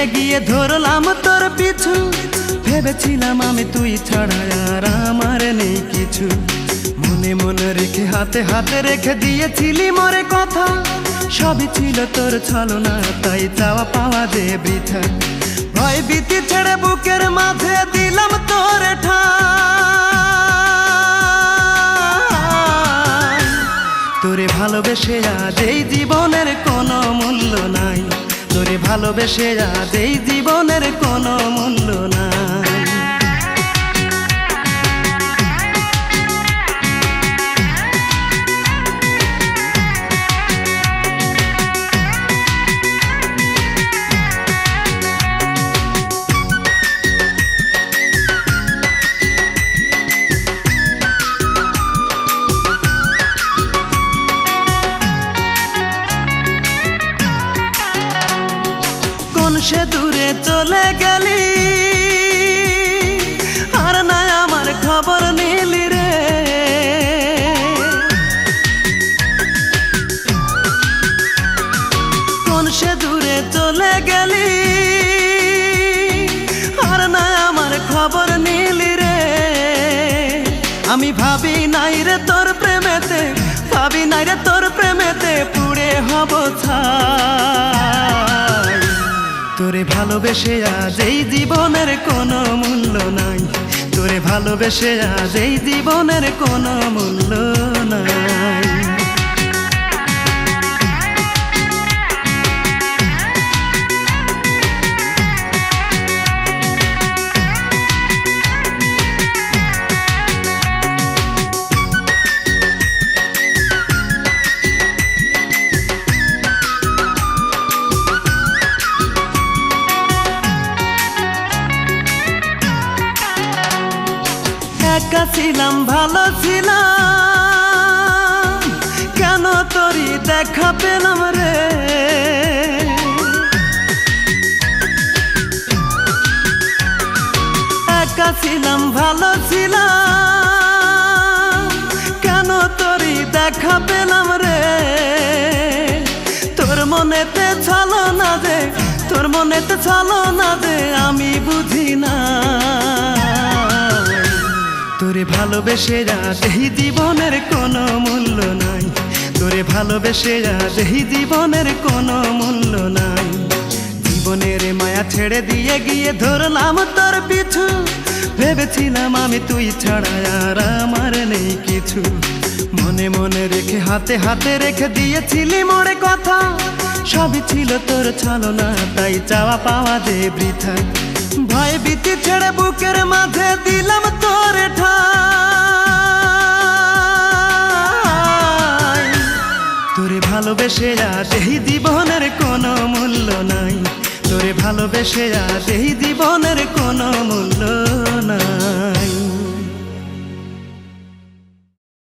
দিয়ে গিয়ে ধরলাম তোর পিছু, ভেবেছিলাম আমি তুই ছাড়া আর আমার নেই কিছু। মনে মনে রেখে হাতে হাতে রেখে দিয়েছিলি মোরে কথা, সবই ছিল তোর ছলনা, তাই চাওয়া পাওয়া যে বৃথা। ভয় ভীতি ছেড়ে বুকের মাঝে দিলাম তোর ঠাঁই। তোরে ভালোবেসে আজ এই জীবনের কোনো মূল্য নাই, তোরে ভালোবেসে আজ এই জীবনের কোনো মূল্য নাই। সে দূরে চলে গেলি, আর না আমার খবর নিলি রে। কোন সে দূরে চলে গেলি, আর না আমার খবর নিলি রে। আমি ভাবি নাই রে তোর প্রেমেতে, ভাবি নাই রে তোর প্রেমেতে পুড়ে হব ছাই। তোরে ভালোবেসে আজ এই জীবনের কোনো মূল্য নাই, তোরে ভালোবেসে আজ এই জীবনের কোনো মূল্য নাই। একা ছিলাম ভালো ছিলাম, কেন তোরই দেখা পেলাম রে। একা ছিলাম ভালো ছিলাম, কেন তোরই দেখা পেলাম রে। তোর মনেতে ছলো না যে, তোর মনেতে ছলো না যে আমি বুঝি না। তোরে ভালোবেসে আজ এই জীবনের কোনো মূল্য নাই, তোরে ভালোবেসে আজ এই জীবনের কোনো মূল্য নাই। জীবনের মায়া ছেড়ে দিয়ে গিয়ে ধরলাম তোর পিছু, ভেবেছিলাম আমি তুই ছাড়া আর আমার নেই কিছু। মনে মনে রেখে হাতে হাতে রেখে দিয়েছিলি মোরে কথা, সবই ছিল তোর ছলনা, তাই চাওয়া পাওয়া যে বৃথা। ভয় ভীতি ছেড়ে বুকের মাঝে দিলাম তোর ঠাঁই। তোরে ভালোবেসে আজ এই জীবনের কোনো মূল্য নাই, তোরে ভালোবেসে আজ এই জীবনের কোনো মূল্য নাই।